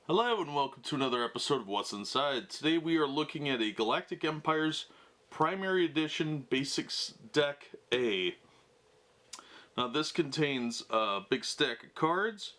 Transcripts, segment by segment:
Hello and welcome to another episode of What's Inside. Today we are looking at a Galactic Empires Primary Edition Basics Deck A. Now this contains a big stack of cards.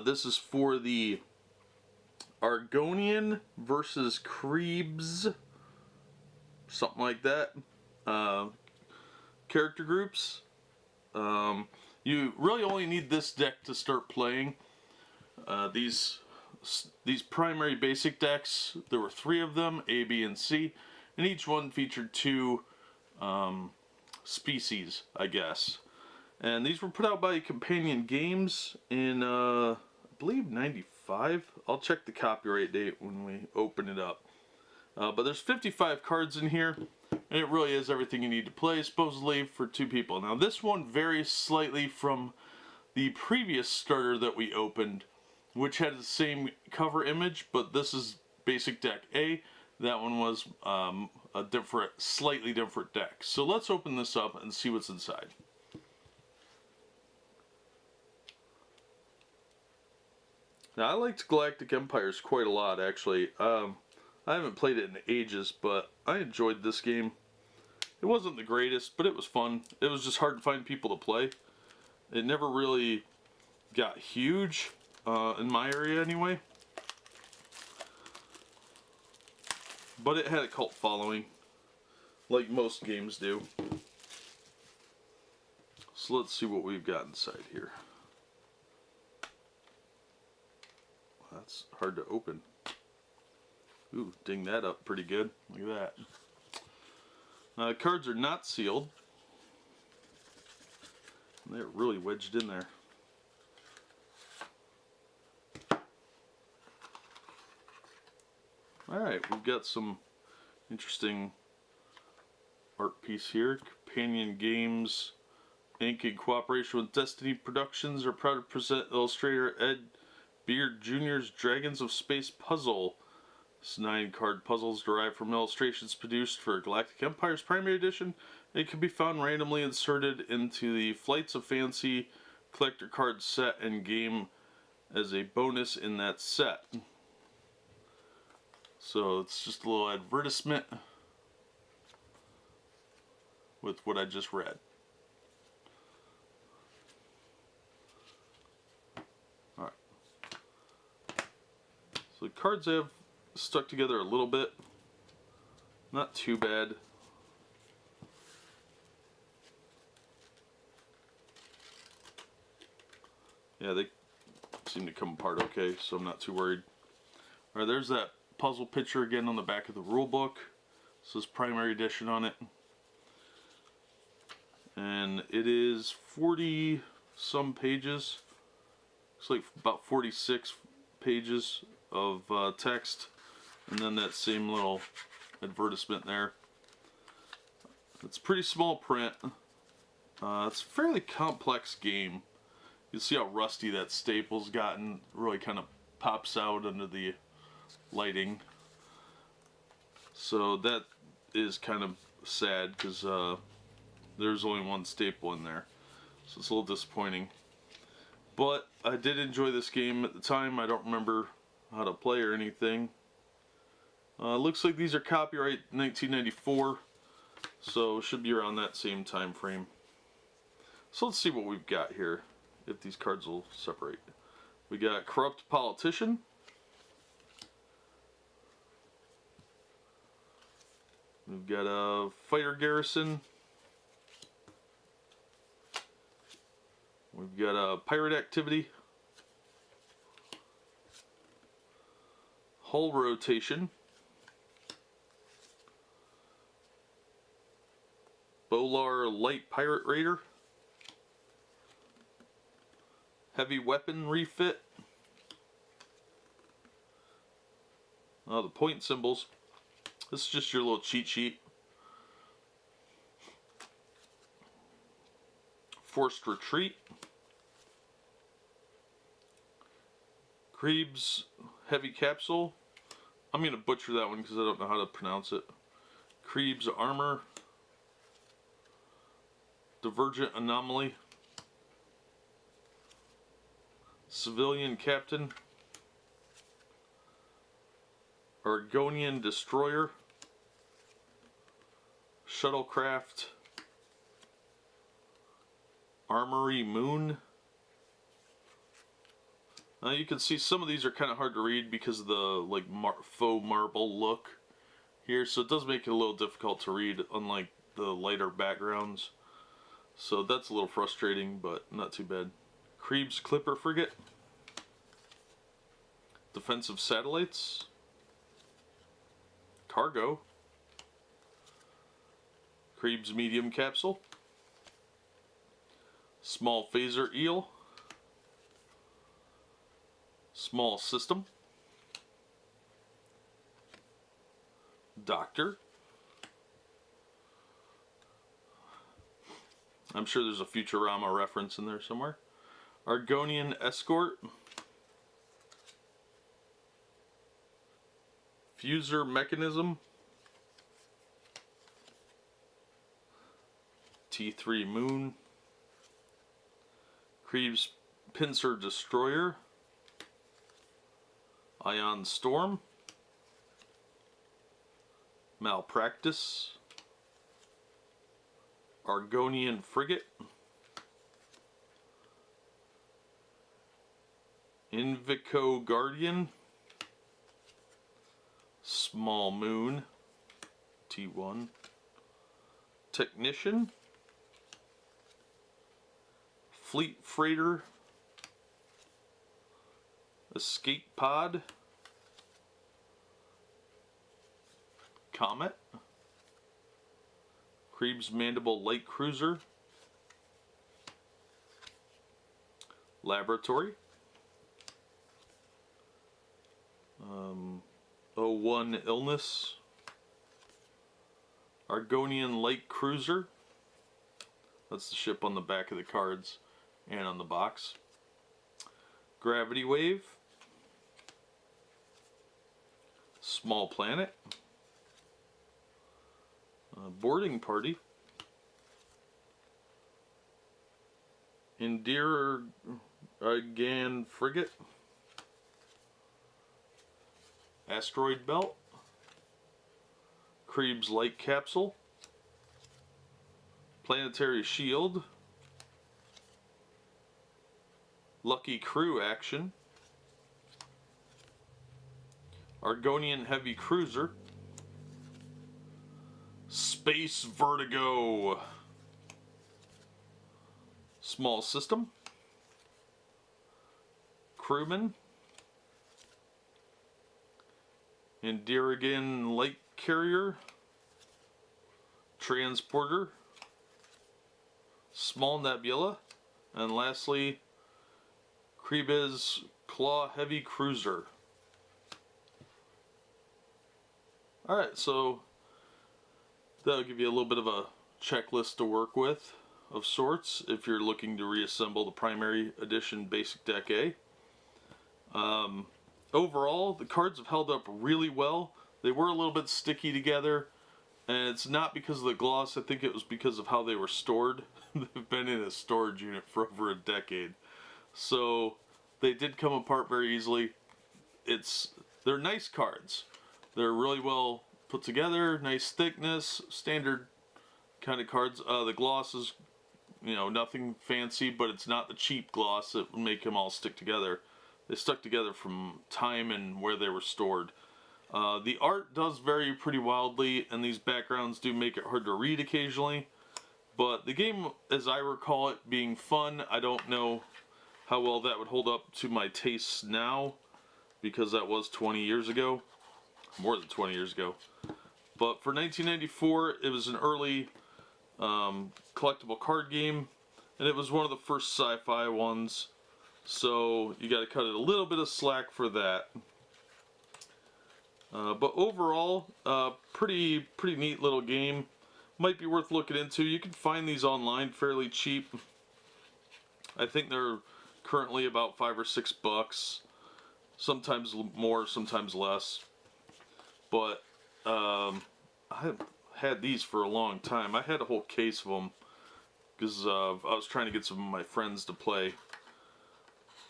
This is for the Argonian versus Krebs, something like that, character groups. You really only need this deck to start playing. These primary basic decks, there were 3 of them, A, B, and C, and each one featured 2 species, I guess. And these were put out by Companion Games in, I believe, 95. I'll check the copyright date when we open it up. But there's 55 cards in here, and it really is everything you need to play, supposedly, for 2 people. Now, this one varies slightly from the previous starter that we opened, which had the same cover image, but this is Basic Deck A. That one was a slightly different deck. So let's open this up and see what's inside. Now, I liked Galactic Empires quite a lot, actually. I haven't played it in ages, but I enjoyed this game. It wasn't the greatest, but it was fun. It was just hard to find people to play. It never really got huge. In my area anyway, but it had a cult following, like most games do. So let's see what we've got inside here. That's hard to open. Ooh, ding that up pretty good. Look at that. The cards are not sealed. They're really wedged in there. Alright, we've got some interesting art piece here. Companion Games, Inc. in cooperation with Destiny Productions are proud to present illustrator Ed Beard Jr.'s Dragons of Space puzzle. This 9-card puzzle is derived from illustrations produced for Galactic Empires Primary Edition. It can be found randomly inserted into the Flights of Fancy collector card set and game as a bonus in that set. So it's just a little advertisement with what I just read. Alright. So the cards have stuck together a little bit. Not too bad. Yeah, they seem to come apart okay, so I'm not too worried. Alright, there's that puzzle picture again on the back of the rule book. This is primary edition on it, and it is 40 some pages. Looks like about 46 pages of text, and then that same little advertisement there. It's pretty small print. It's a fairly complex game. You see how rusty that staple's gotten. Really kind of pops out under the lighting, so that is kind of sad because there's only one staple in there, so it's a little disappointing. But I did enjoy this game at the time. I don't remember how to play or anything. Looks like these are copyright 1994, so it should be around that same time frame. So let's see what we've got here, if these cards will separate. We got Corrupt Politician. We've got a Fighter Garrison. We've got a Pirate Activity. Hull Rotation. Bolar Light Pirate Raider. Heavy Weapon Refit. Oh, the point symbols. This is just your little cheat sheet. Forced Retreat. Krebs Heavy Capsule. I'm going to butcher that one because I don't know how to pronounce it. Krebs Armor. Divergent Anomaly. Civilian Captain. Argonian Destroyer, Shuttlecraft, Armory Moon. Now you can see some of these are kind of hard to read because of the like faux marble look here, so it does make it a little difficult to read, unlike the lighter backgrounds. So that's a little frustrating, but not too bad. Krebs Clipper Frigate, Defensive Satellites, Cargo, Krebs Medium Capsule, Small Phaser Eel, Small System, Doctor. I'm sure there's a Futurama reference in there somewhere. Argonian Escort, Fuser Mechanism, T3 Moon, Krebs Pincer Destroyer, Ion Storm, Malpractice, Argonian Frigate, Invico Guardian, Small Moon, T1, Technician, Fleet Freighter, Escape Pod, Comet, Krebs Mandible Light Cruiser, Laboratory, 01 Illness, Argonian Light Cruiser, that's the ship on the back of the cards and on the box, Gravity Wave, Small Planet, Boarding Party, Endear Gan Frigate, Asteroid Belt, Krebs Light Capsule, Planetary Shield, Lucky Crew Action, Argonian Heavy Cruiser, Space Vertigo, Small System, Crewman, Indirigan Light Carrier, Transporter, Small Nebula, and lastly, Krebs Claw Heavy Cruiser. Alright, so that'll give you a little bit of a checklist to work with of sorts if you're looking to reassemble the primary edition Basic Deck A. Overall, the cards have held up really well. They were a little bit sticky together, and it's not because of the gloss. I think it was because of how they were stored. They've been in a storage unit for over a decade. So they did come apart very easily. They're nice cards. They're really well put together, nice thickness, standard kind of cards. The gloss is, nothing fancy, but it's not the cheap gloss that would make them all stick together. They stuck together from time and where they were stored. The art does vary pretty wildly, and these backgrounds do make it hard to read occasionally. But the game, as I recall it, being fun, I don't know how well that would hold up to my tastes now, because that was 20 years ago. More than 20 years ago. But for 1994, it was an early collectible card game, and it was one of the first sci-fi ones. So you got to cut it a little bit of slack for that. But overall, pretty neat little game. Might be worth looking into. You can find these online fairly cheap. I think they're currently about $5 or $6. Sometimes more, sometimes less. But I've had these for a long time. I had a whole case of them because I was trying to get some of my friends to play,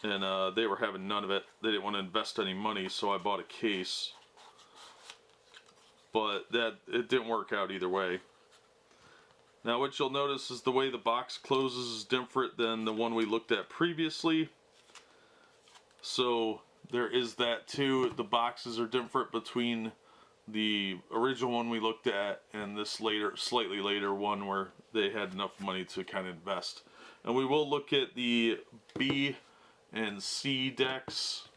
and they were having none of it. They didn't want to invest any money, so I bought a case. but it didn't work out either way. Now what you'll notice is the way the box closes is different than the one we looked at previously. So there is that too. The boxes are different between the original one we looked at and this slightly later one where they had enough money to kind of invest. And we will look at the B and C decks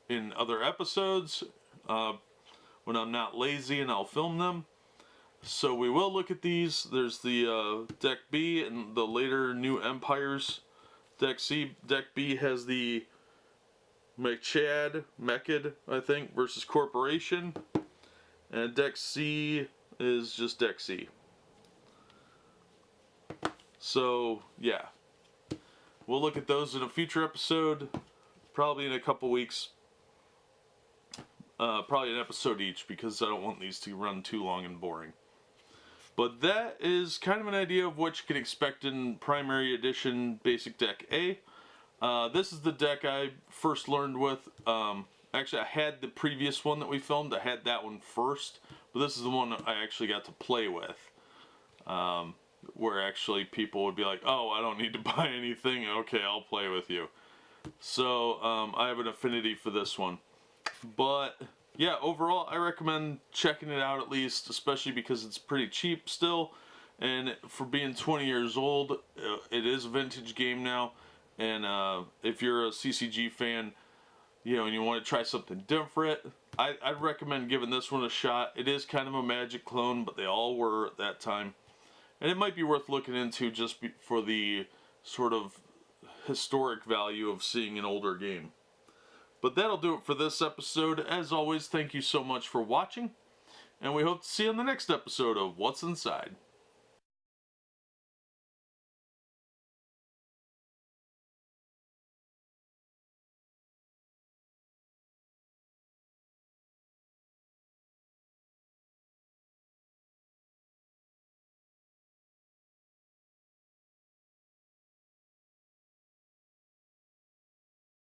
in other episodes when I'm not lazy and I'll film them. So we will look at these. There's the deck B and the later New Empires deck C. Deck B has the Mechad, I think, versus Corporation. And deck C is just deck C. So, yeah. We'll look at those in a future episode, probably in a couple weeks. Probably an episode each, because I don't want these to run too long and boring. But that is kind of an idea of what you can expect in Primary Edition Basic Deck A. This is the deck I first learned with. Actually, I had the previous one that we filmed. I had that one first, but this is the one I actually got to play with. Where actually people would be like, oh, I don't need to buy anything. Okay, I'll play with you. So, I have an affinity for this one. But, yeah, overall, I recommend checking it out at least, especially because it's pretty cheap still. And for being 20 years old, it is a vintage game now. And if you're a CCG fan, you know, and you want to try something different, I'd recommend giving this one a shot. It is kind of a Magic clone, but they all were at that time. And it might be worth looking into just for the sort of historic value of seeing an older game. But that'll do it for this episode. As always, thank you so much for watching. And we hope to see you on the next episode of What's Inside.